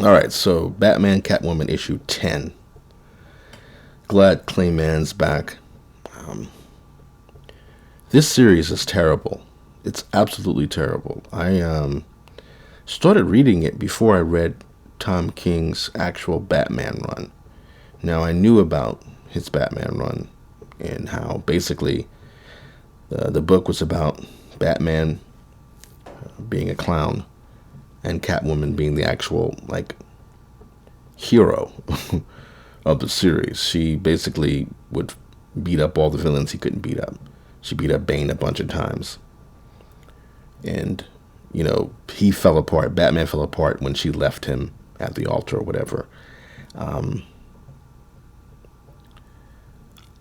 All right, so Batman Catwoman issue 10. Glad Clay Mann's back. Um, this series is terrible. It's absolutely terrible. I started reading it before I read Tom King's actual Batman run. Now, I knew about his Batman run and how basically the book was about Batman being a clown and Catwoman being the actual, like, hero of the series. She basically would beat up all the villains he couldn't beat up. She beat up Bane a bunch of times. And, he fell apart. Batman fell apart when she left him at the altar or whatever. Um,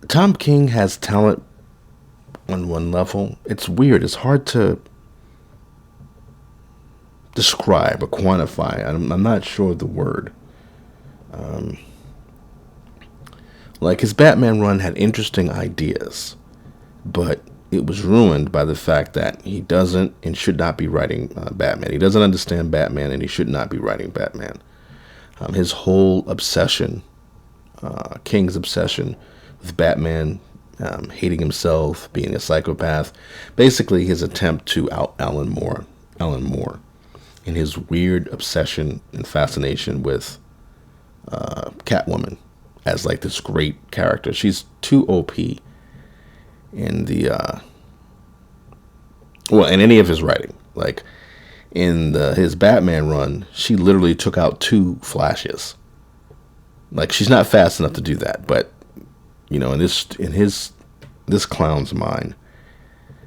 Tom King has talent on one level. It's weird. It's hard to describe or quantify. I'm not sure of the word. Um, like his Batman run had interesting ideas, but it was ruined by the fact that he doesn't and should not be writing Batman. He doesn't understand Batman, and he should not be writing Batman. His whole obsession, King's obsession with Batman, hating himself, being a psychopath, basically his attempt to out Alan Moore, and his weird obsession and fascination with Catwoman as like this great character. She's too OP in in any of his writing. Like in his Batman run, she literally took out two Flashes. Like she's not fast enough to do that, but in this clown's mind,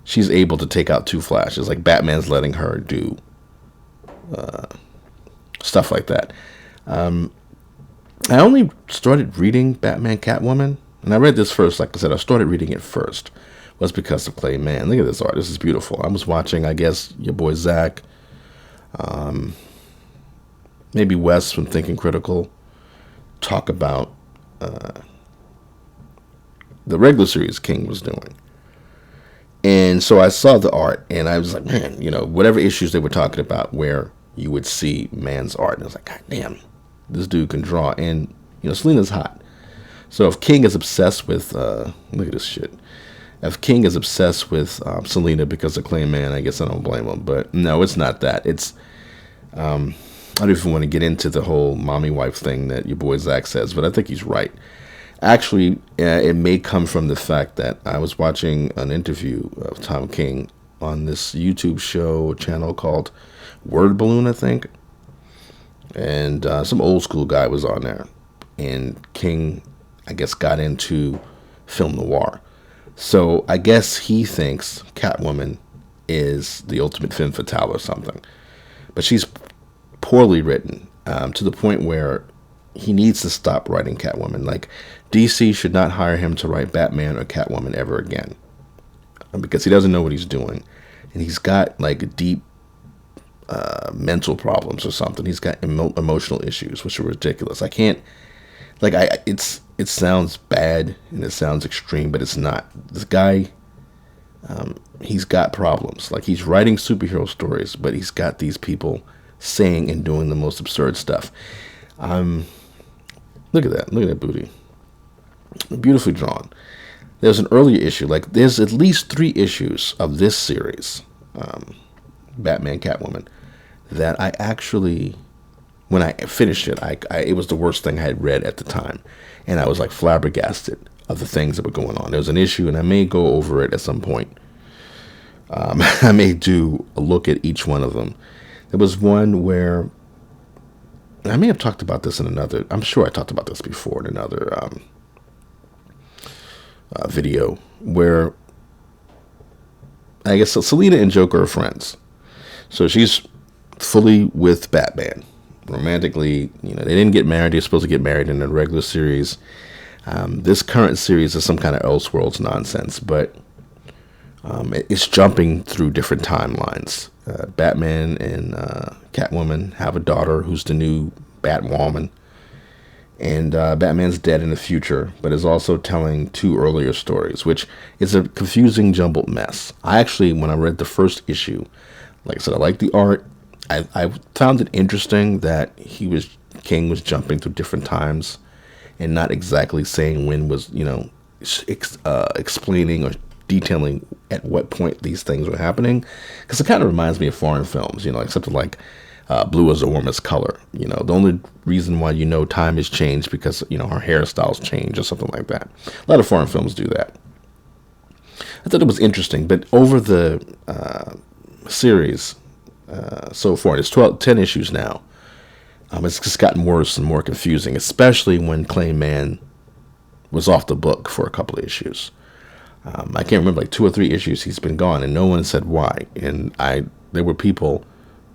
she's able to take out two Flashes. Like Batman's letting her do stuff like that. I only started reading Batman Catwoman, and I read this first. Like I said, I started reading it first was because of Clay Mann. Look at this art. This is beautiful. I was watching, I guess, your boy Zach, maybe Wes from Thinking Critical, talk about the regular series King was doing. And so I saw the art, and I was like, man, whatever issues they were talking about where you would see Mann's art. And I was like, God damn, this dude can draw. And, Selina's hot. So if King is obsessed with, look at this shit. If King is obsessed with Selina because of Clay Mann, I guess I don't blame him. But no, it's not that. It's, I don't even want to get into the whole mommy wife thing that your boy Zach says, but I think he's right. Actually, it may come from the fact that I was watching an interview of Tom King on this YouTube channel called Word Balloon, I think. And some old school guy was on there. And King, I guess, got into film noir. So I guess he thinks Catwoman is the ultimate femme fatale or something. But she's poorly written to the point where he needs to stop writing Catwoman. Like, DC should not hire him to write Batman or Catwoman ever again. Because he doesn't know what he's doing. And he's got, like, deep mental problems or something. He's got emotional issues, which are ridiculous. I can't, like, it sounds bad and it sounds extreme, but it's not. This guy, he's got problems. Like, he's writing superhero stories, but he's got these people saying and doing the most absurd stuff. Look at that. Look at that booty. Beautifully drawn. There's an earlier issue. Like, there's at least 3 issues of this series, Batman Catwoman, that I actually, when I finished it, it was the worst thing I had read at the time. And I was like flabbergasted of the things that were going on. There was an issue, and I may go over it at some point. I may do a look at each one of them. There was one where, I may have talked about this in another, I'm sure I talked about this before in another video, where I guess Selina and Joker are friends. So she's fully with Batman. Romantically, they didn't get married. They're supposed to get married in a regular series. This current series is some kind of Elseworlds nonsense, but it's jumping through different timelines. Batman and Catwoman have a daughter who's the new Batwoman. And Batman's dead in the future, but is also telling 2 earlier stories, which is a confusing, jumbled mess. I actually, when I read the first issue, like I said, I like the art. I found it interesting that he was King was jumping through different times and not exactly saying when was, explaining or detailing at what point these things were happening. Because it kind of reminds me of foreign films, like something like Blue is the Warmest Color. The only reason why time has changed because, her hairstyles change or something like that. A lot of foreign films do that. I thought it was interesting, but over the series so far, it's 10 issues now. It's just gotten worse and more confusing, especially when Clay Mann was off the book for a couple of issues. I can't remember, like 2 or 3 issues he's been gone, and no one said why. And there were people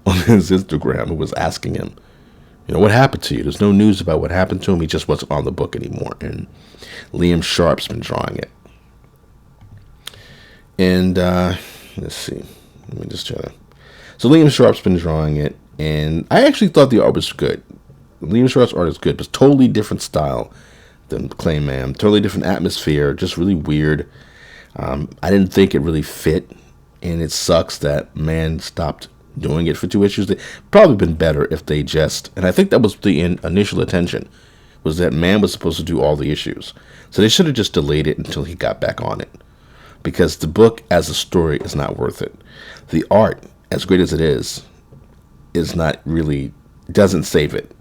on his Instagram who was asking him, what happened to you? There's no news about what happened to him. He just wasn't on the book anymore. And Liam Sharp's been drawing it. And let's see. Let me just try to. So Liam Sharp's been drawing it, and I actually thought the art was good. Liam Sharp's art is good, but it's totally different style than Clay Mann. Totally different atmosphere, just really weird. I didn't think it really fit, and it sucks that Mann stopped doing it for 2 issues. It probably been better if they just, and I think that was the initial intention, was that Mann was supposed to do all the issues. So they should have just delayed it until he got back on it, because the book as a story is not worth it. The art, as great as it is not really, doesn't save it,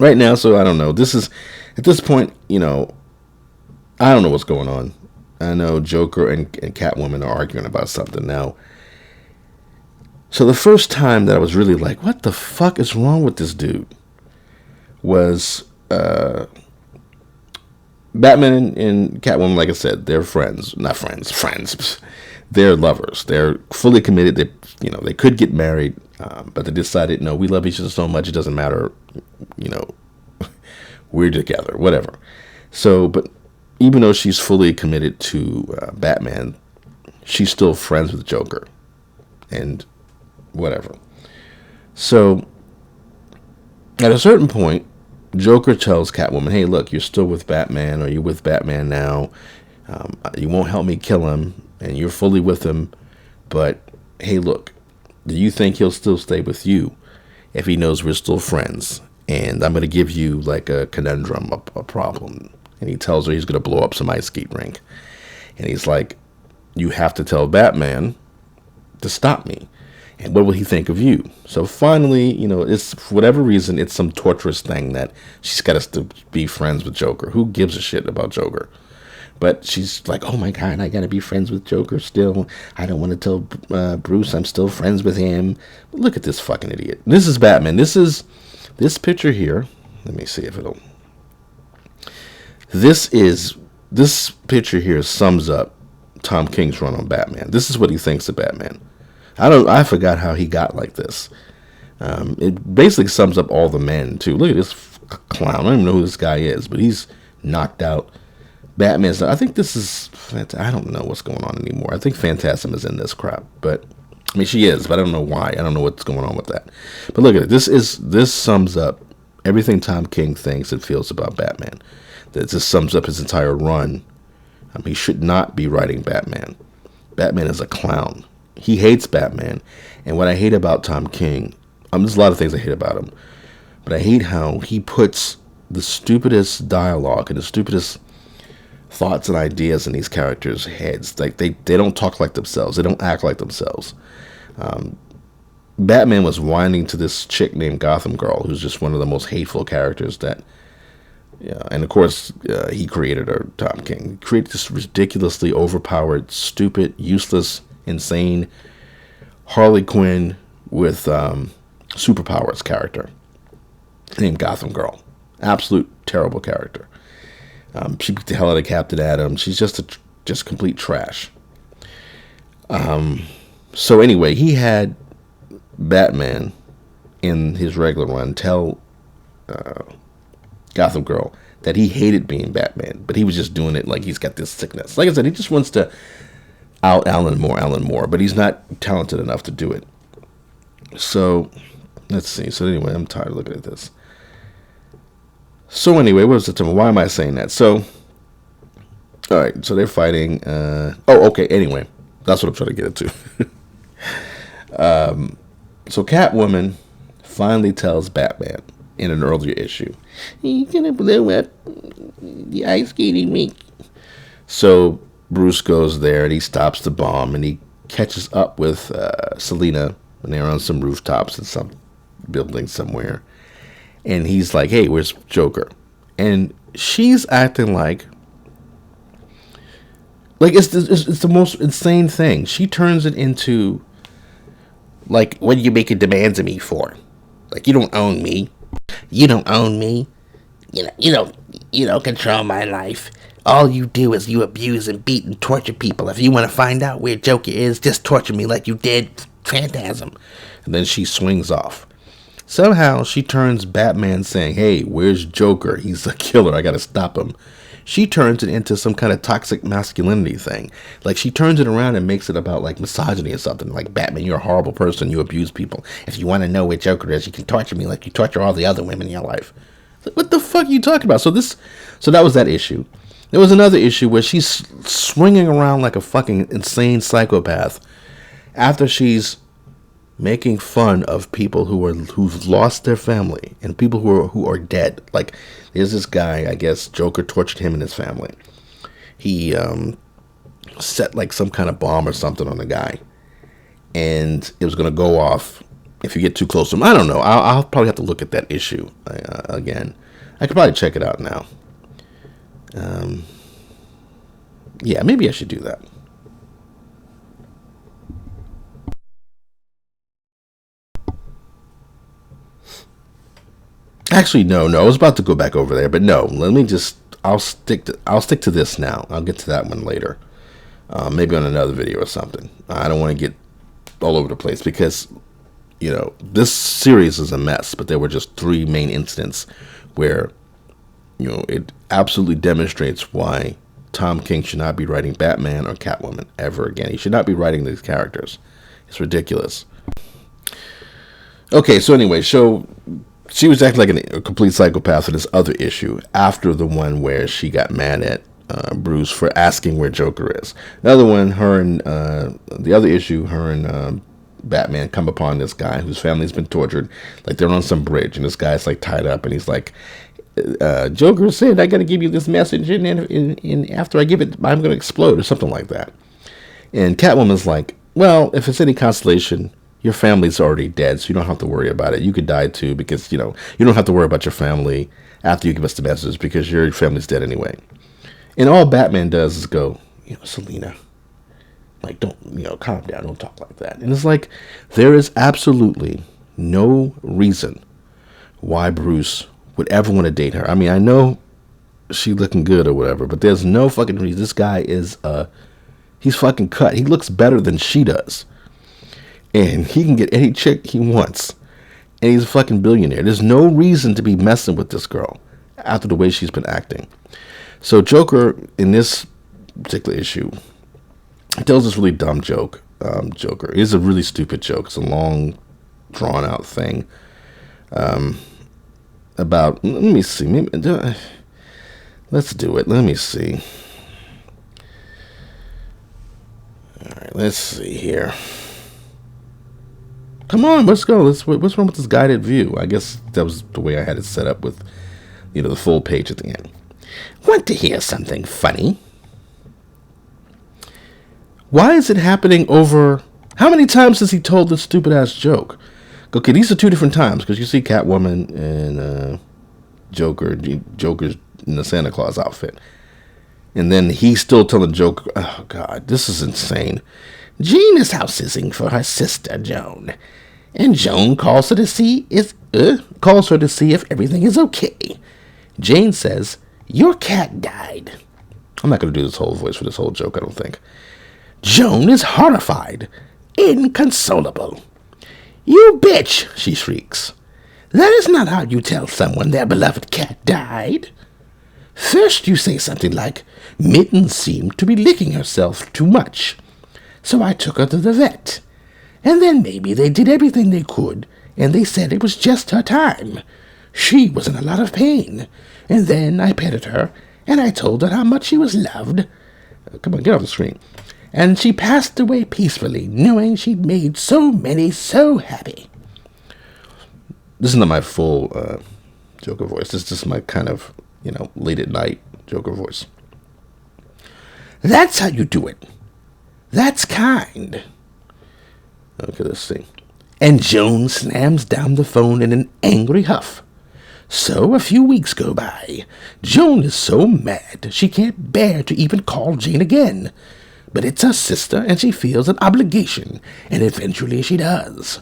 right now. So I don't know. This is, at this point, I don't know what's going on. I know Joker and Catwoman are arguing about something now. So the first time that I was really like, what the fuck is wrong with this dude, was Batman and Catwoman. Like I said, they're friends. Not friends. Friends. They're lovers. They're fully committed. They could get married, but they decided, no, we love each other so much it doesn't matter. We're together, whatever. So, but even though she's fully committed to Batman, she's still friends with Joker, and whatever. So, at a certain point, Joker tells Catwoman, hey, look, you're still with Batman, or you're with Batman now. You won't help me kill him, and you're fully with him. But, hey, look, do you think he'll still stay with you if he knows we're still friends? And I'm going to give you like a conundrum, a problem. And he tells her he's going to blow up some ice skate rink. And he's like, you have to tell Batman to stop me. And what will he think of you? So finally, it's, for whatever reason, it's some torturous thing that she's got us to be friends with Joker. Who gives a shit about Joker? But she's like, oh my God, I got to be friends with Joker still. I don't want to tell Bruce I'm still friends with him. But look at this fucking idiot. This is Batman. This picture here. Let me see if it'll. This picture here sums up Tom King's run on Batman. This is what he thinks of Batman. I forgot how he got like this. It basically sums up all the men too. Look at this clown. I don't even know who this guy is, but he's knocked out. Batman's. I think this is. I don't know what's going on anymore. I think Phantasm is in this crap, but I mean she is, but I don't know why. I don't know what's going on with that. But look at it. This sums up everything Tom King thinks and feels about Batman. This sums up his entire run. He should not be writing Batman. Batman is a clown. He hates Batman. And what I hate about Tom King, there's a lot of things I hate about him, but I hate how he puts the stupidest dialogue and the stupidest thoughts and ideas in these characters' heads. Like they don't talk like themselves. They don't act like themselves. Batman was whining to this chick named Gotham Girl, who's just one of the most hateful characters that. Yeah, and of course, he created her, Tom King. He created this ridiculously overpowered, stupid, useless, insane Harley Quinn with superpowers character named Gotham Girl. Absolute terrible character. She beat the hell out of Captain Atom. She's just complete trash. So anyway, he had Batman in his regular run tell Gotham Girl that he hated being Batman, but he was just doing it like he's got this sickness. Like I said, he just wants to out Alan Moore, but he's not talented enough to do it. So let's see. So anyway, I'm tired of looking at this. So anyway, what was the term? Why am I saying that? So, all right. So they're fighting. Okay. Anyway, that's what I'm trying to get into. So Catwoman finally tells Batman in an earlier issue, "He's gonna blow up the ice skating rink." So Bruce goes there and he stops the bomb and he catches up with Selina when they're on some rooftops in some building somewhere. And he's like, "Hey, where's Joker?" And she's acting like it's the most insane thing. She turns it into like, "What are you making demands of me for? Like, you don't own me. You don't own me. You don't control my life. All you do is you abuse and beat and torture people. If you want to find out where Joker is, just torture me like you did Phantasm." And then she swings off. Somehow she turns Batman saying, "Hey, where's Joker? He's a killer. I got to stop him." She turns it into some kind of toxic masculinity thing. Like, she turns it around and makes it about like misogyny or something. Like, "Batman, you're a horrible person. You abuse people. If you want to know where Joker is, you can torture me like you torture all the other women in your life." What the fuck are you talking about? So that was that issue. There was another issue where she's swinging around like a fucking insane psychopath after she's making fun of people who've lost their family and people who are dead. Like, there's this guy, I guess Joker tortured him and his family. He set like some kind of bomb or something on the guy, and it was gonna go off if you get too close to him. I don't know. I'll probably have to look at that issue again. I could probably check it out now. Yeah, maybe I should do that. Actually, no. I was about to go back over there, but no. I'll stick to this now. I'll get to that one later. Maybe on another video or something. I don't want to get all over the place because, this series is a mess, but there were just 3 main incidents where, it absolutely demonstrates why Tom King should not be writing Batman or Catwoman ever again. He should not be writing these characters. It's ridiculous. Okay, so anyway, she was acting like a complete psychopath in this other issue after the one where she got mad at Bruce for asking where Joker is. Another one, the other issue, her and Batman come upon this guy whose family's been tortured. Like, they're on some bridge and this guy's like tied up and he's like, "Joker said I got to give you this message and after I give it, I'm going to explode," or something like that. And Catwoman's like, "Well, if it's any consolation, your family's already dead, so you don't have to worry about it. You could die too because, you don't have to worry about your family after you give us the message because your family's dead anyway." And all Batman does is go, "Selina, like, don't, calm down. Don't talk like that." And it's like, there is absolutely no reason why Bruce would ever want to date her. I mean, I know she looking good or whatever, but there's no fucking reason. This guy he's fucking cut. He looks better than she does. And he can get any chick he wants. And he's a fucking billionaire. There's no reason to be messing with this girl after the way she's been acting. So Joker, in this particular issue, tells this really dumb joke. Joker is a really stupid joke. It's a long, drawn-out thing. About, let me see. Let's do it. Let me see. All right, let's see here. Come on, let's go. What's wrong with this guided view? I guess that was the way I had it set up with, the full page at the end. Want to hear something funny? Why is it happening over... How many times has he told this stupid-ass joke? Okay, these are 2 different times, because you see Catwoman and Joker's in the Santa Claus outfit. And then he's still telling Joker... Oh, God, this is insane. Jean is house sitting for her sister, Joan. And Joan calls her to see if everything is okay. Jane says, "Your cat died." I'm not going to do this whole voice for this whole joke, I don't think. Joan is horrified, inconsolable. "You bitch," she shrieks. "That is not how you tell someone their beloved cat died. First you say something like, 'Mittens seemed to be licking herself too much, so I took her to the vet. And then maybe they did everything they could, and they said it was just her time. She was in a lot of pain. And then I petted her, and I told her how much she was loved." Come on, get off the screen. "And she passed away peacefully, knowing she'd made so many so happy." This is not my full Joker voice. This is just my kind of, late at night Joker voice. That's how you do it. That's kind. Okay, let's see. And Joan slams down the phone in an angry huff. So a few weeks go by. Joan is so mad she can't bear to even call Jane again. But it's her sister and she feels an obligation, and eventually she does.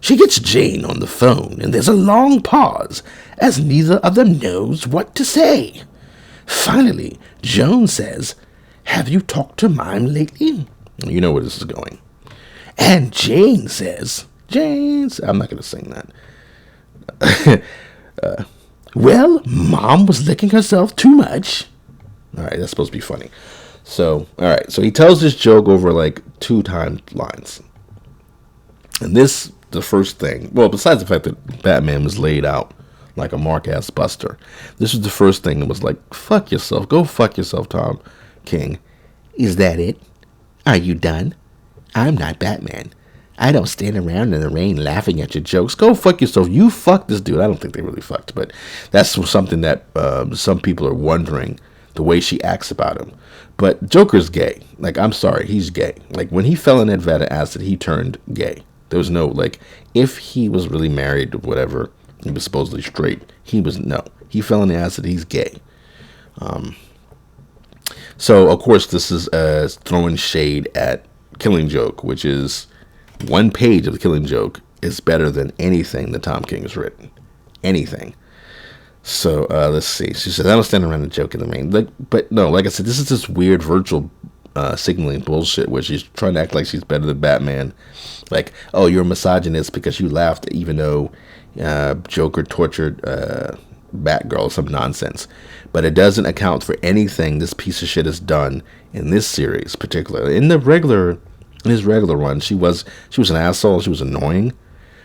She gets Jane on the phone and there's a long pause as neither of them knows what to say. Finally, Joan says, "Have you talked to Mime lately?" You know where this is going. And Jane says, I'm not going to sing that. Well, Mom was licking herself too much. All right, that's supposed to be funny. So, all right, so he tells this joke over like 2 timelines. And this, the first thing, well, besides the fact that Batman was laid out like a mark-ass buster, this was the first thing that was like, fuck yourself. Go fuck yourself, Tom King. Is that it? Are you done? I'm not Batman. I don't stand around in the rain laughing at your jokes. Go fuck yourself. You fucked this dude. I don't think they really fucked, but that's something that some people are wondering, the way she acts about him. But Joker's gay. Like, I'm sorry, he's gay. Like, when he fell in that vat of acid, he turned gay. There was no, like, if he was really married or whatever, he was supposedly straight. He was, no. He fell in the acid, he's gay. So, of course, this is throwing shade at Killing Joke, which is one page of the Killing Joke is better than anything that Tom King has written. Anything. So, let's see. She said, I don't stand around and joke in the rain. But no, like I said, this is this weird virtual signaling bullshit where she's trying to act like she's better than Batman. Like, oh, you're a misogynist because you laughed even though Joker tortured Batgirl, some nonsense. But it doesn't account for anything this piece of shit has done in this series, particularly. In his regular run, she was an asshole, she was annoying,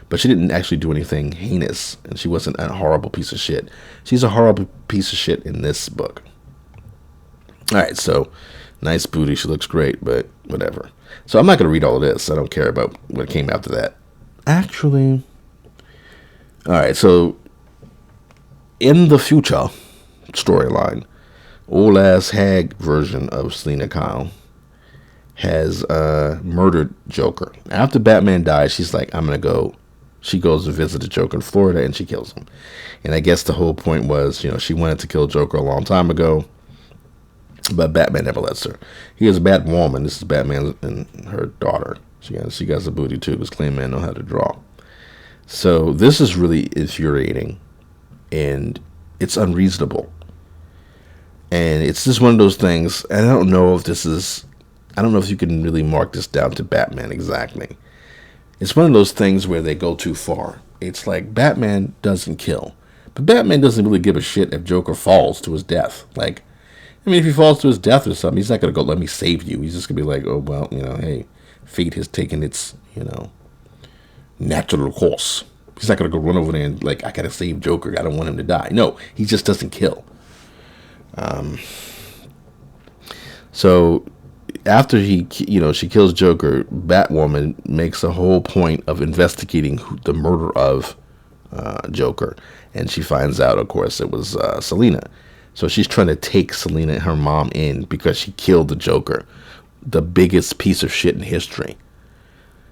but she didn't actually do anything heinous, and she wasn't a horrible piece of shit. She's a horrible piece of shit in this book. Alright, so, nice booty, she looks great, but whatever. So I'm not going to read all of this, I don't care about what came after that. Actually, alright, so, in the future storyline, old ass hag version of Selina Kyle has murdered Joker. After Batman dies, she's like, I'm gonna go. She goes to visit the Joker in Florida and she kills him. And I guess the whole point was, she wanted to kill Joker a long time ago, but Batman never lets her. He is a Batwoman. This is Batman and her daughter. She got a booty too, because Clay Mann know how to draw. So this is really infuriating, and it's unreasonable. And it's just one of those things, and I don't know if you can really mark this down to Batman exactly. It's one of those things where they go too far. It's like Batman doesn't kill, but Batman doesn't really give a shit if Joker falls to his death. Like, I mean, if he falls to his death or something, he's not going to go, let me save you. He's just going to be like, oh, well, hey, fate has taken its, natural course. He's not going to go run over there and, like, I got to save Joker. I don't want him to die. No, he just doesn't kill. So after she kills Joker, Batwoman makes a whole point of investigating the murder of Joker, and she finds out, of course, it was Selina. So she's trying to take Selina and her mom in because she killed the Joker, the biggest piece of shit in history.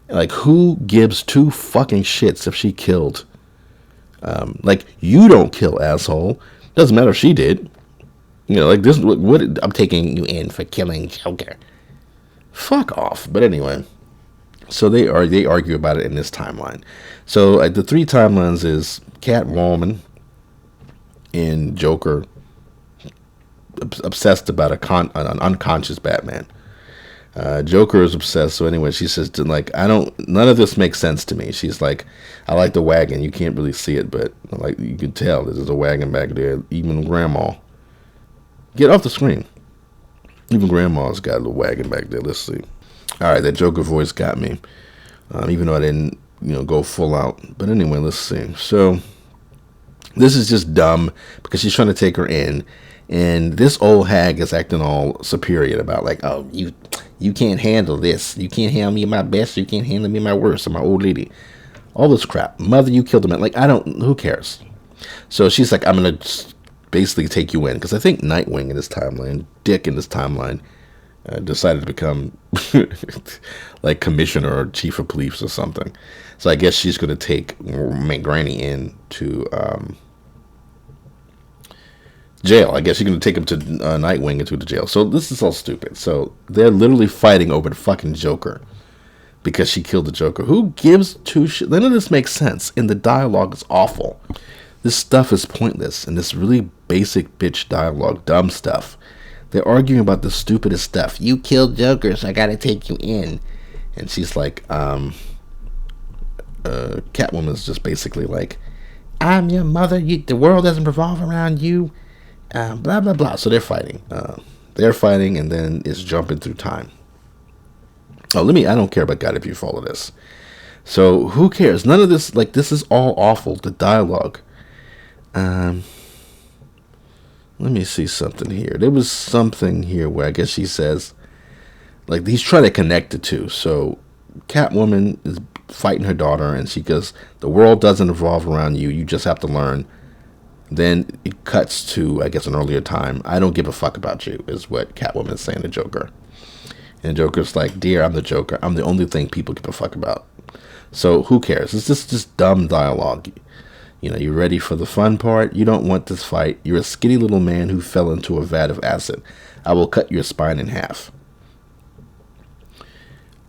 Like, who gives 2 fucking shits if she killed? Like, you don't kill, asshole. Doesn't matter if she did. Like this. What I'm taking you in for killing Joker. Fuck off. But anyway, so they argue about it in this timeline. So the 3 timelines is Catwoman and Joker obsessed about an unconscious Batman. Joker is obsessed. So anyway, she says, like, none of this makes sense to me. She's like, I like the wagon. You can't really see it, but like you can tell there's a wagon back there. Even Grandma. Get off the screen. Even Grandma's got a little wagon back there. Let's see. All right, that Joker voice got me. Even though I didn't, go full out. But anyway, let's see. So this is just dumb because she's trying to take her in. And this old hag is acting all superior about, like, oh, you can't handle this. You can't handle me at my best. You can't handle me at my worst. I'm my old lady. all this crap. Mother, you killed a man. Like, who cares? So she's like, I'm going to basically take you in. Because I think Nightwing in this timeline, Dick in this timeline, decided to become like commissioner or chief of police or something. So I guess she's going to take Granny in to jail. I guess she's going to take him to Nightwing into the jail. So this is all stupid. So they're literally fighting over the fucking Joker because she killed the Joker. Who gives two shit? None of this makes sense, and the dialogue is awful. This stuff is pointless, and this really basic bitch dialogue, dumb stuff. They're arguing about the stupidest stuff. You killed Joker, so I gotta take you in. And she's like, Catwoman's just basically like, I'm your mother. The world doesn't revolve around you. Blah, blah, blah. So they're fighting. And then it's jumping through time. I don't care about God if you follow this. So who cares? None of this, like, this is all awful. The dialogue. Let me see something here. There was something here where I guess she says, like, he's trying to connect the two. So Catwoman is fighting her daughter, and she goes, the world doesn't revolve around you. You just have to learn. Then it cuts to, I guess, an earlier time. I don't give a fuck about you, is what Catwoman is saying to Joker. And Joker's like, dear, I'm the Joker. I'm the only thing people give a fuck about. So who cares? It's just dumb dialogue. You know, you ready for the fun part? You don't want this fight. You're a skinny little man who fell into a vat of acid. I will cut your spine in half.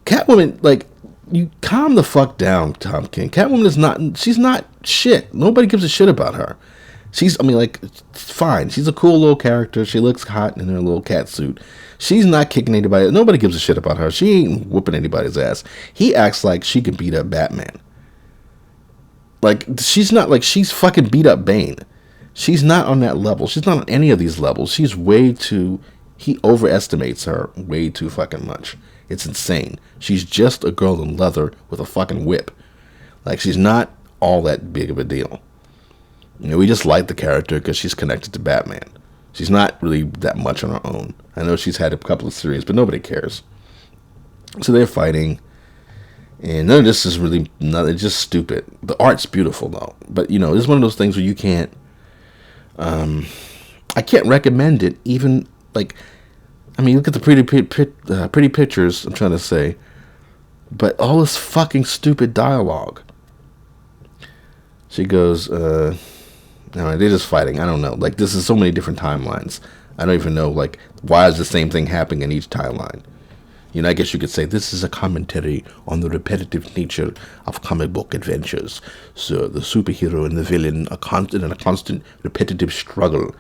Catwoman, like, you calm the fuck down, Tom King. Catwoman is she's not shit. Nobody gives a shit about her. Fine. She's a cool little character. She looks hot in her little cat suit. She's not kicking anybody. Nobody gives a shit about her. She ain't whooping anybody's ass. He acts like she can beat up Batman. Like, she's not, like, she's fucking beat up Bane. She's not on that level. She's not on any of these levels. He overestimates her way too fucking much. It's insane. She's just a girl in leather with a fucking whip. Like, she's not all that big of a deal. You know, we just like the character because she's connected to Batman. She's not really that much on her own. I know she's had a couple of series, but nobody cares. So they're fighting. And none of this is really, it's just stupid. The art's beautiful, though. But, you know, it's one of those things where you can't, I can't recommend it, even, like, I mean, look at the pretty pictures, I'm trying to say. But all this fucking stupid dialogue. She goes, no, they're just fighting. I don't know. Like, this is so many different timelines. I don't even know, like, why is the same thing happening in each timeline? You know, I guess you could say this is a commentary on the repetitive nature of comic book adventures. So the superhero and the villain are in a constant repetitive struggle.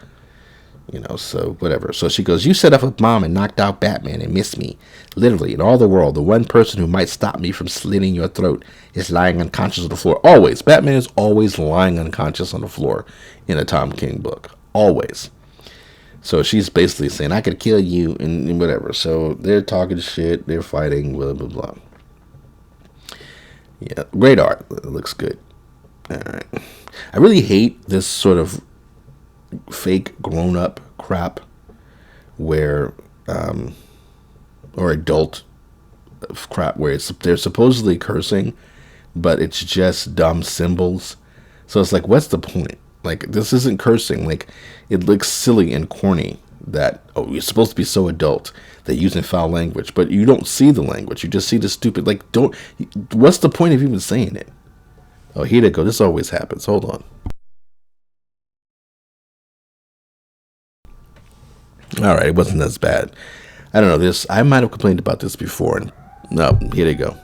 You know, so whatever. So she goes, you set up a bomb and knocked out Batman and missed me. Literally, in all the world, the one person who might stop me from slitting your throat is lying unconscious on the floor. Always. Batman is always lying unconscious on the floor in a Tom King book. Always. So she's basically saying, I could kill you and whatever. So they're talking shit. They're fighting, blah, blah, blah. Yeah, great art. It looks good. All right. I really hate this sort of fake grown-up crap where, or adult crap where they're supposedly cursing, but it's just dumb symbols. So it's like, what's the point? Like, this isn't cursing. Like, it looks silly and corny that, oh, you're supposed to be so adult that you're using foul language, but you don't see the language. You just see the stupid, like, what's the point of even saying it? Oh, here they go. This always happens. Hold on. All right, it wasn't as bad. I don't know this. I might have complained about this before. And no, here they go.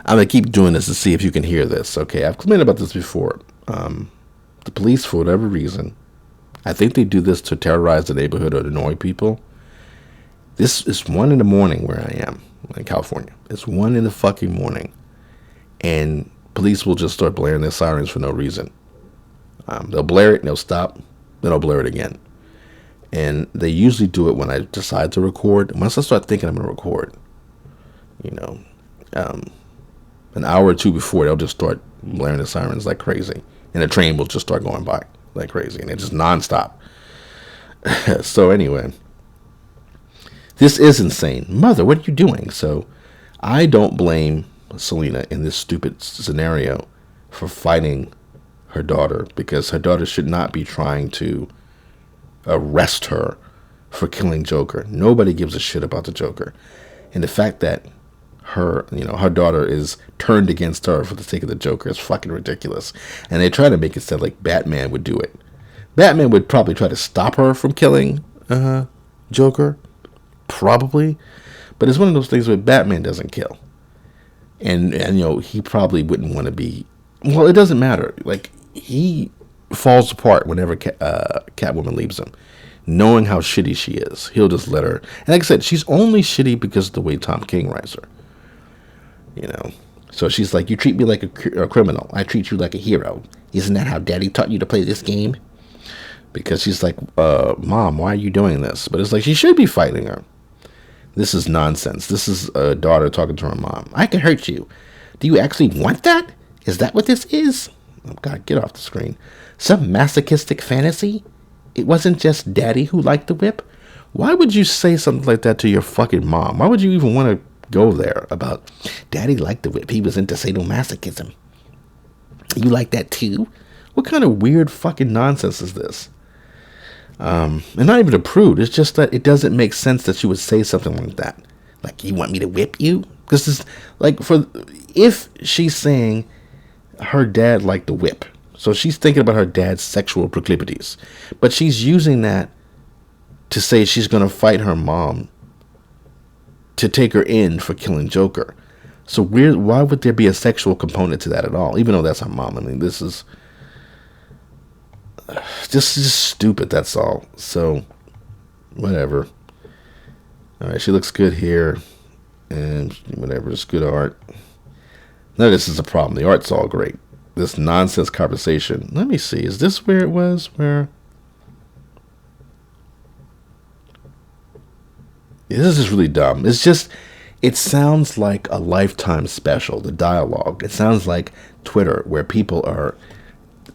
I'm going to keep doing this to see if you can hear this. Okay, I've complained about this before. The police, for whatever reason, I think they do this to terrorize the neighborhood or annoy people. This is 1 a.m. where I am in California. It's 1 in the fucking morning. And police will just start blaring their sirens for no reason. They'll blare it and they'll stop. Then they'll blare it again. And they usually do it when I decide to record. Once I start thinking I'm going to record, you know, an hour or two before, they'll just start blaring the sirens like crazy. And the train will just start going by like crazy. And it's just nonstop. So anyway, this is insane. Mother, what are you doing? So I don't blame Selena in this stupid scenario for fighting her daughter, because her daughter should not be trying to arrest her for killing Joker. Nobody gives a shit about the Joker. And the fact that her daughter is turned against her for the sake of the Joker is fucking ridiculous. And they try to make it sound like Batman would do it. Batman would probably try to stop her from killing Joker, probably. But it's one of those things where Batman doesn't kill. And he probably wouldn't want to be. Well, it doesn't matter. Like, he falls apart whenever Catwoman leaves him. Knowing how shitty she is, he'll just let her. And like I said, she's only shitty because of the way Tom King writes her. So she's like, you treat me like a criminal. I treat you like a hero. Isn't that how Daddy taught you to play this game? Because she's like, Mom, why are you doing this? But it's like, she should be fighting her. This is nonsense. This is a daughter talking to her mom. I can hurt you. Do you actually want that? Is that what this is? Oh, God, get off the screen. Some masochistic fantasy? It wasn't just Daddy who liked the whip? Why would you say something like that to your fucking mom? Why would you even want to go there about Daddy liked the whip? He was into sadomasochism. You like that too? What kind of weird fucking nonsense is this? And not even a prude. It's just that it doesn't make sense that she would say something like that. Like, you want me to whip you? This is like, if she's saying her dad liked the whip, so she's thinking about her dad's sexual proclivities, but she's using that to say she's going to fight her mom to take her in for killing Joker. So why would there be a sexual component to that at all? Even though that's her mom. I mean, this is just stupid, that's all. So, whatever. Alright, she looks good here. And whatever, it's good art. Now this is a problem. The art's all great. This nonsense conversation. Let me see. Is this where it was? Where? Yeah, this is really dumb. It's just, it sounds like a Lifetime special, the dialogue. It sounds like Twitter, where people are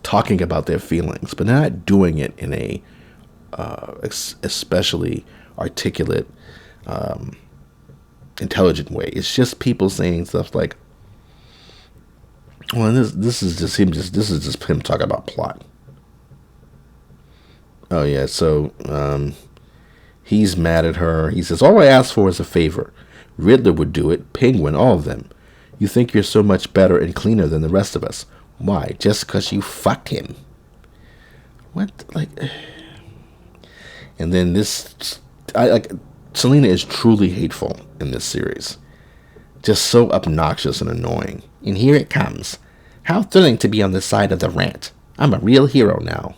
talking about their feelings, but they're not doing it in a especially articulate, intelligent way. It's just people saying stuff like, well, this is just him talking about plot. Oh yeah, so he's mad at her. He says, all I ask for is a favor. Riddler would do it, Penguin, all of them. You think you're so much better and cleaner than the rest of us. Why? Just because you fucked him? What? Like, and then Selena is truly hateful in this series. Just so obnoxious and annoying. And here it comes. How thrilling to be on the side of the rant. I'm a real hero now.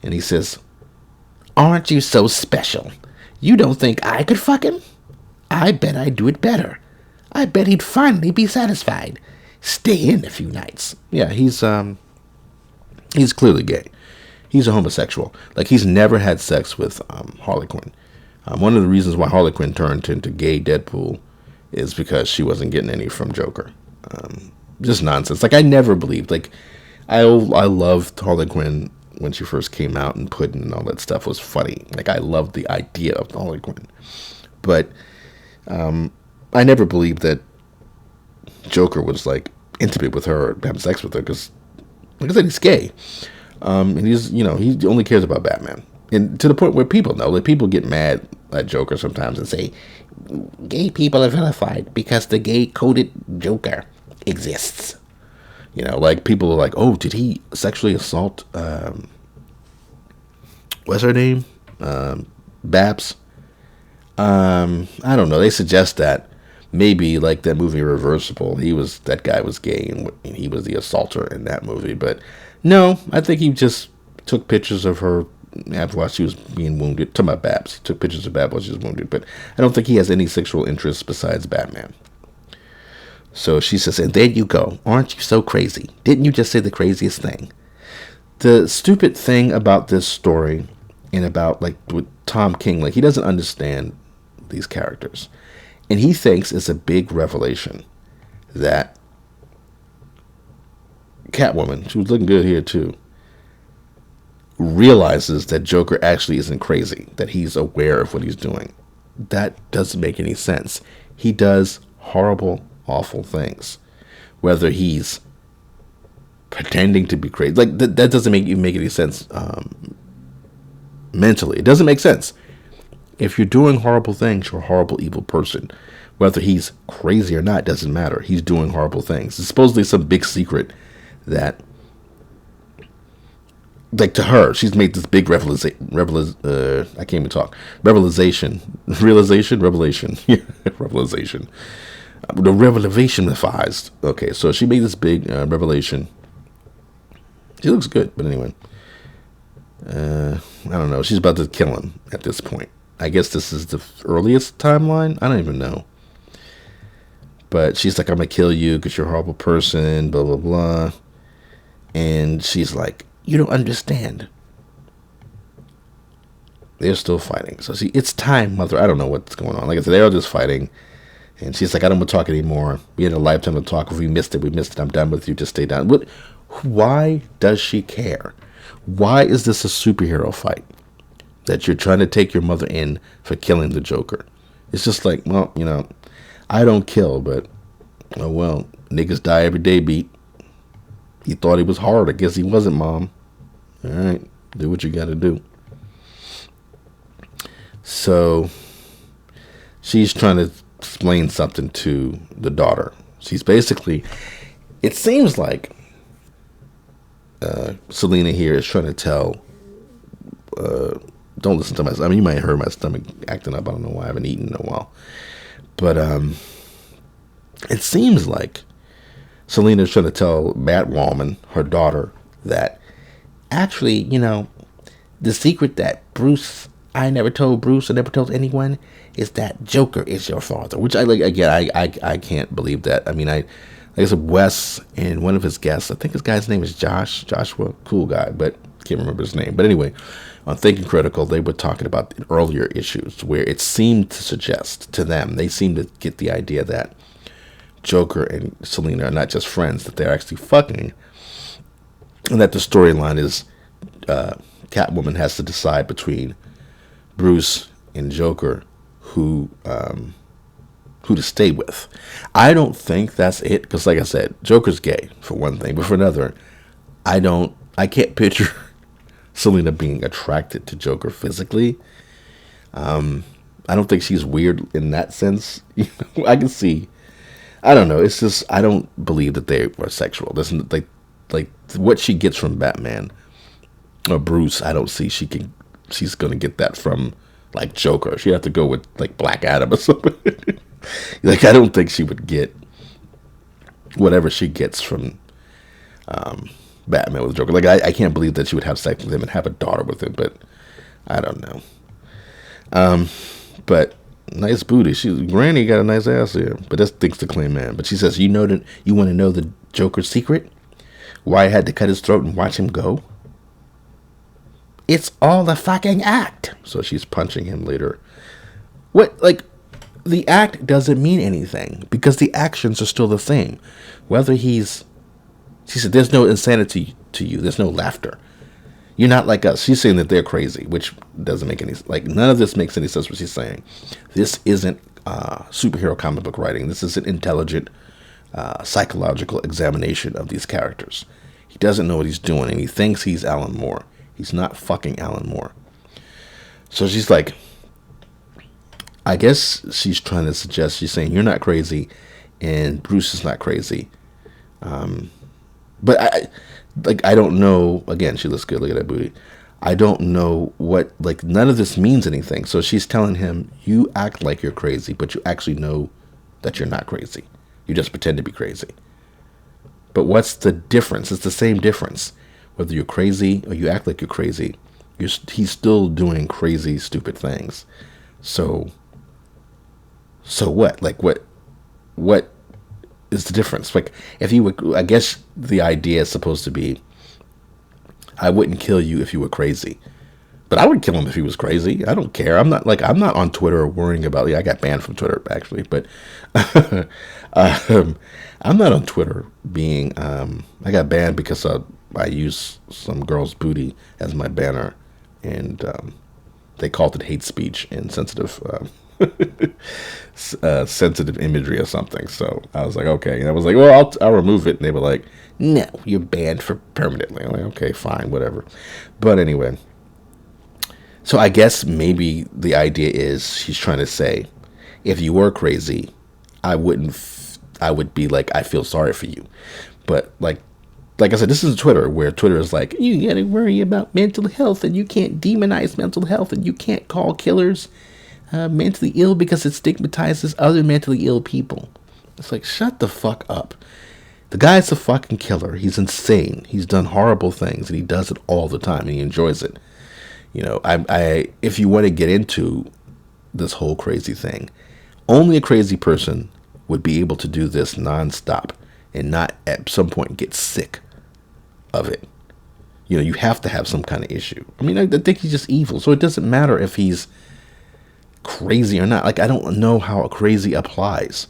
And he says, aren't you so special? You don't think I could fuck him? I bet I'd do it better. I bet he'd finally be satisfied. Stay in a few nights. Yeah, he's clearly gay. He's a homosexual. Like, he's never had sex with Harley Quinn. One of the reasons why Harley Quinn turned into gay Deadpool is because she wasn't getting any from Joker. Just nonsense. Like, I never believed. Like, I loved Harley Quinn when she first came out, and Puddin' and all that stuff was funny. Like, I loved the idea of Harley Quinn. But I never believed that Joker was, like, intimate with her or having sex with her, because, like I said, he's gay. And he's, he only cares about Batman. And to the point where people know, like, people get mad at Joker sometimes and say, gay people are vilified because the gay-coded Joker exists. Like, people are like, oh, did he sexually assault, what's her name? Babs? I don't know. They suggest that maybe, like, that movie Reversible, that guy was gay and he was the assaulter in that movie. But no, I think he just took pictures of her while she was being wounded. Talking about Babs. He took pictures of Babs while she was wounded. But I don't think he has any sexual interests besides Batman. So she says, and there you go. Aren't you so crazy? Didn't you just say the craziest thing? The stupid thing about this story and about, like, with Tom King, like, he doesn't understand these characters. And he thinks it's a big revelation that Catwoman, she was looking good here too, realizes that Joker actually isn't crazy, that he's aware of what he's doing. That doesn't make any sense. He does horrible, awful things. Whether he's pretending to be crazy, like that doesn't make any sense mentally. It doesn't make sense. If you're doing horrible things, you're a horrible, evil person. Whether he's crazy or not doesn't matter. He's doing horrible things. It's supposedly some big secret that, like, to her, she's made this big revelation. I can't even talk. Revelation. The revelationized. Okay, so she made this big revelation. She looks good, but anyway. I don't know. She's about to kill him at this point. I guess this is the earliest timeline. I don't even know. But she's like, I'm going to kill you because you're a horrible person, blah, blah, blah. And she's like, you don't understand. They're still fighting. So see, it's time, mother. I don't know what's going on. Like I said, they're all just fighting. And she's like, I don't want to talk anymore. We had a lifetime to talk. If we missed it, we missed it. I'm done with you. Just stay down. What? Why does she care? Why is this a superhero fight? That you're trying to take your mother in for killing the Joker. It's just like, well, I don't kill, but, oh well, niggas die every day, beat. He thought he was hard. I guess he wasn't, Mom. All right, do what you got to do. So she's trying to explain something to the daughter. She's basically, it seems like Selena here is trying to tell, don't listen to my, you might have heard my stomach acting up. I don't know why I haven't eaten in a while. But it seems like Selena's trying to tell Batwoman, her daughter, that actually, the secret that I never told Bruce, I never told anyone, is that Joker is your father. Which I like. Again, I can't believe that. I mean, like I said, Wes and one of his guests, I think his guy's name is Joshua, cool guy, but can't remember his name. But anyway, on Thinking Critical, they were talking about earlier issues where it seemed to suggest to them, they seemed to get the idea that Joker and Selena are not just friends, that they're actually fucking, and that the storyline is Catwoman has to decide between Bruce and Joker who to stay with. I don't think that's it, because like I said, Joker's gay for one thing, but for another, I can't picture Selena being attracted to Joker physically. I don't think she's weird in that sense. I can see. I don't know. It's just, I don't believe that they were sexual. This like what she gets from Batman or Bruce. I don't see she's gonna get that from like Joker. She'd have to go with like Black Adam or something. Like, I don't think she would get whatever she gets from Batman with Joker. Like, I can't believe that she would have sex with him and have a daughter with him, but I don't know. But nice booty. Granny got a nice ass here, but that's thanks to Clay Mann. But she says, you want to know the Joker's secret? Why I had to cut his throat and watch him go? It's all the fucking act. So she's punching him later. The act doesn't mean anything because the actions are still the same. Whether she said, there's no insanity to you. There's no laughter. You're not like us. She's saying that they're crazy, which doesn't make any, none of this makes any sense what she's saying. This isn't superhero comic book writing. This is an intelligent psychological examination of these characters. He doesn't know what he's doing, and he thinks he's Alan Moore. He's not fucking Alan Moore. So she's like, I guess she's trying to suggest, she's saying, you're not crazy, and Bruce is not crazy. But I don't know, again, she looks good, look at that booty. I don't know what, none of this means anything. So she's telling him, you act like you're crazy, but you actually know that you're not crazy. You just pretend to be crazy. But what's the difference? It's the same difference. Whether you're crazy or you act like you're crazy, he's still doing crazy, stupid things. So what? What is the difference? If you would, I guess the idea is supposed to be, I wouldn't kill you if you were crazy, but I would kill him if he was crazy. I don't care. I'm not on Twitter worrying about. Yeah, I got banned from Twitter actually, but I'm not on Twitter being. I got banned because I used some girl's booty as my banner, and they called it hate speech and sensitive sensitive imagery or something. So I was like, okay. And I was like, well, I'll remove it. And they were like, no, you're banned for permanently. I'm like, okay, fine, whatever. But anyway, so I guess maybe the idea is she's trying to say, if you were crazy, I would be like, I feel sorry for you. But like I said, this is Twitter, where Twitter is like, you gotta worry about mental health, and you can't demonize mental health, and you can't call killers mentally ill because it stigmatizes other mentally ill people. It's like, shut the fuck up. The guy's a fucking killer. He's insane. He's done horrible things, and he does it all the time, and he enjoys it. You know, I if you want to get into this whole crazy thing, only a crazy person would be able to do this nonstop and not at some point get sick of it. You know, you have to have some kind of issue. I mean, I think he's just evil, so it doesn't matter if he's crazy or not. Like, I don't know how a crazy applies.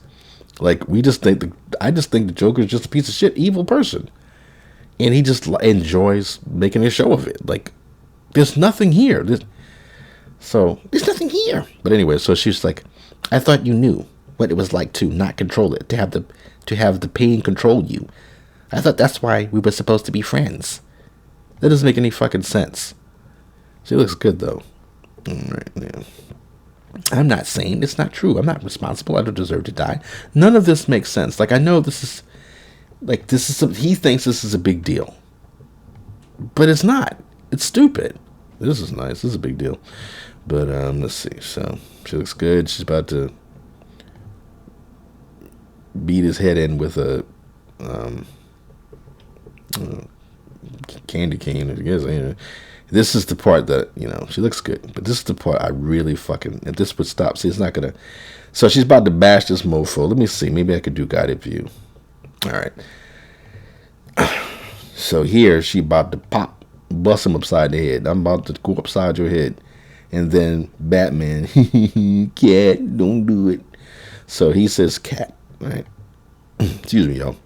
Like, I just think the Joker is just a piece of shit, evil person, and he just enjoys making a show of it. Like, there's nothing here. There's nothing here. But anyway, so she's like, I thought you knew what it was like to not control it, to have the pain control you. I thought that's why we were supposed to be friends. That doesn't make any fucking sense. She looks good though. All right, yeah. I'm not saying it's not true. I'm not responsible. I don't deserve to die. None of this makes sense. Like, I know he thinks this is a big deal, but it's not. It's stupid. This is nice. This is a big deal. But let's see. So she looks good. She's about to beat his head in with a candy cane, I guess. You know. This is the part that, you know, she looks good, but this is the part I really fucking, if this would stop, see, it's not gonna. So she's about to bash this mofo. Let me see, maybe I could do guided view. All right. So here she about to bust him upside the head. I'm about to go upside your head, and then Batman, cat, don't do it. So he says cat, right? Excuse me, y'all.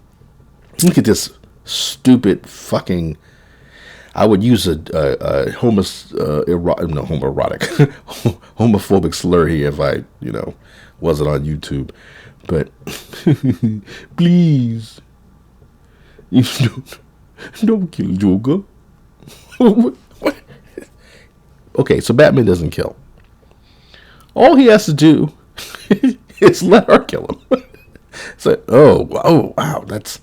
Look at this stupid fucking. I would use a homophobic slur here if I, you know, wasn't on YouTube. But please, you don't kill Joker. What? Okay, so Batman doesn't kill. All he has to do is let her kill him. So, oh wow, that's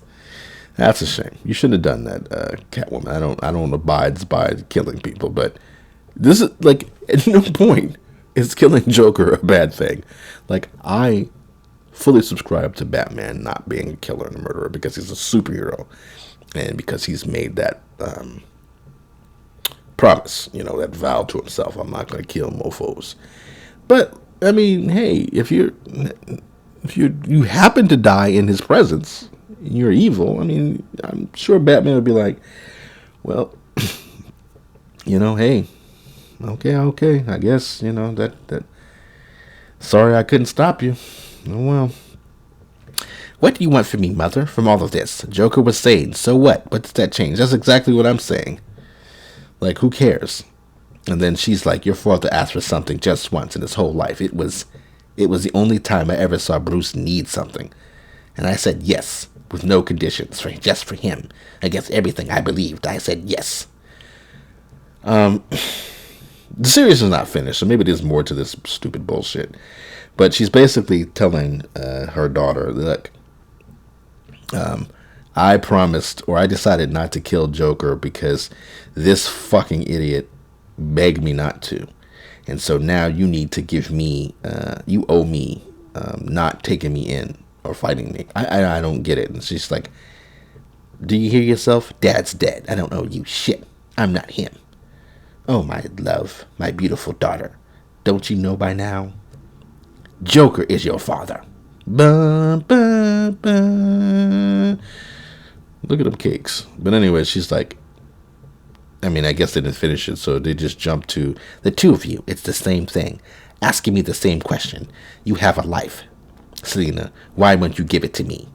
a shame. You shouldn't have done that, Catwoman. I don't abide by killing people, but this is like, at no point is killing Joker a bad thing. Like, I fully subscribe to Batman not being a killer and a murderer because he's a superhero, and because he's made that promise, you know, that vow to himself. I'm not going to kill mofos. But I mean, hey, if you happen to die in his presence, you're evil. I mean, I'm sure Batman would be like, well, you know, hey, okay, I guess, you know, that sorry I couldn't stop you. Oh well. What do you want from me, mother, from all of this? Joker was sane. So what? What does that change? That's exactly what I'm saying. Like, who cares? And then she's like, your father asked for something just once in his whole life. It was the only time I ever saw Bruce need something. And I said yes, with no conditions, just for him. Against everything I believed, I said yes. The series is not finished, so maybe there's more to this stupid bullshit. But she's basically telling her daughter, look, I promised, or I decided not to kill Joker because this fucking idiot begged me not to. And so now you need to give me, you owe me not taking me in or fighting me. I don't get it. And she's like, do you hear yourself? Dad's dead. I don't owe you shit. I'm not him. Oh, my love, my beautiful daughter. Don't you know by now? Joker is your father. Ba, ba, ba. Look at them cakes. But anyway, she's like, I mean, I guess they didn't finish it, so they just jumped to the two of you. It's the same thing. Asking me the same question. You have a life. Selena, why won't you give it to me?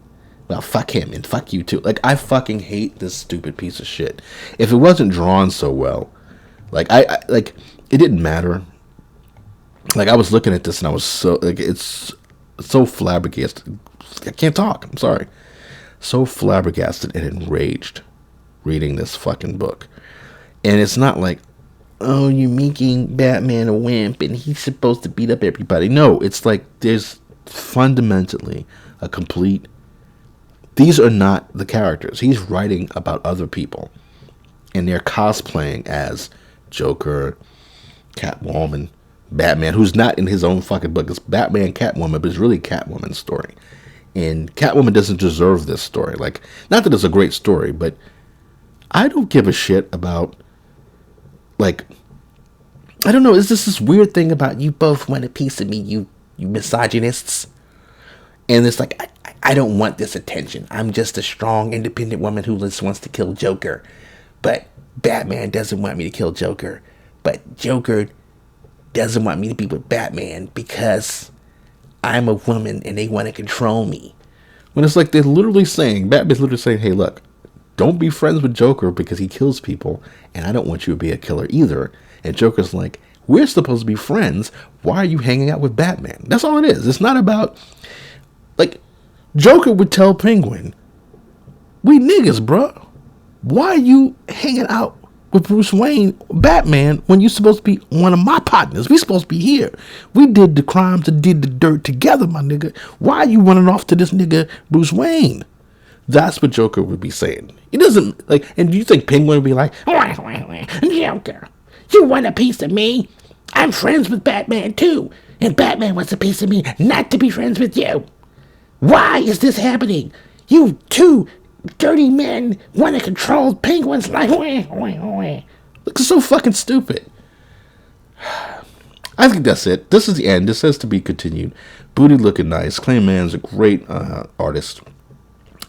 Well, fuck him and fuck you too. Like, I fucking hate this stupid piece of shit. If it wasn't drawn so well, like, I it didn't matter Like, I was looking at this and I was so, like, it's so flabbergasted. I can't talk. I'm sorry. So flabbergasted and enraged reading this fucking book. And it's not like, oh, you're making Batman a wimp and he's supposed to beat up everybody. No, it's like there's fundamentally a complete. These are not the characters. He's writing about other people. And they're cosplaying as Joker, Catwoman, Batman, who's not in his own fucking book. It's Batman, Catwoman, but it's really Catwoman's story. And Catwoman doesn't deserve this story. Like, not that it's a great story, but I don't give a shit about, like, I don't know, is this weird thing about you both want a piece of me, you misogynists? And it's like, I don't want this attention. I'm just a strong, independent woman who just wants to kill Joker. But Batman doesn't want me to kill Joker. But Joker doesn't want me to be with Batman because I'm a woman and they want to control me. When it's like they're literally saying, Batman's literally saying, hey, look, don't be friends with Joker because he kills people, and I don't want you to be a killer either. And Joker's like, we're supposed to be friends. Why are you hanging out with Batman? That's all it is. It's not about, like, Joker would tell Penguin, we niggas, bro. Why are you hanging out with Bruce Wayne, Batman, when you're supposed to be one of my partners? We supposed to be here. We did the crimes and did the dirt together, my nigga. Why are you running off to this nigga, Bruce Wayne? That's what Joker would be saying. He doesn't, like, and do you think Penguin would be like, Joker, you want a piece of me? I'm friends with Batman too. And Batman wants a piece of me not to be friends with you. Why is this happening? You two dirty men want to control Penguin's life. Looks so fucking stupid. I think that's it. This is the end. This says to be continued. Booty looking nice. Clay Mann's a great artist.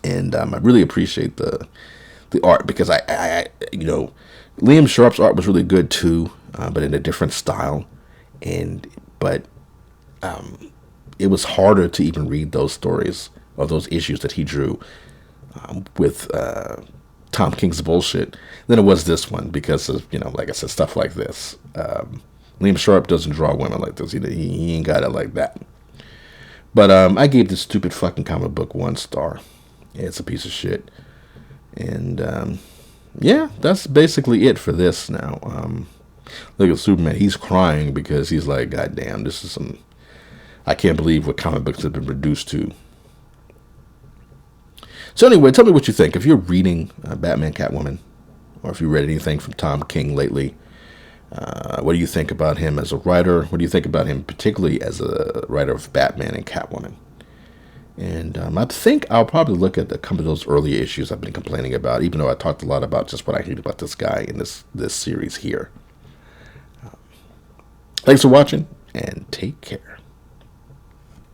And I really appreciate the art because I you know, Liam Sharp's art was really good too, but in a different style. But it was harder to even read those stories or those issues that he drew with Tom King's bullshit than it was this one because of, you know, like I said, stuff like this. Liam Sharp doesn't draw women like this. He ain't got it like that. But I gave this stupid fucking comic book 1 star. It's a piece of shit. And yeah, that's basically it for this now. Look at Superman. He's crying because he's like, God damn, this is some... I can't believe what comic books have been reduced to. So anyway, tell me what you think. If you're reading Batman, Catwoman, or if you read anything from Tom King lately, what do you think about him as a writer? What do you think about him particularly as a writer of Batman and Catwoman? And I think I'll probably look at a couple of those earlier issues I've been complaining about, even though I talked a lot about just what I hate about this guy in this series here. Thanks for watching, and take care.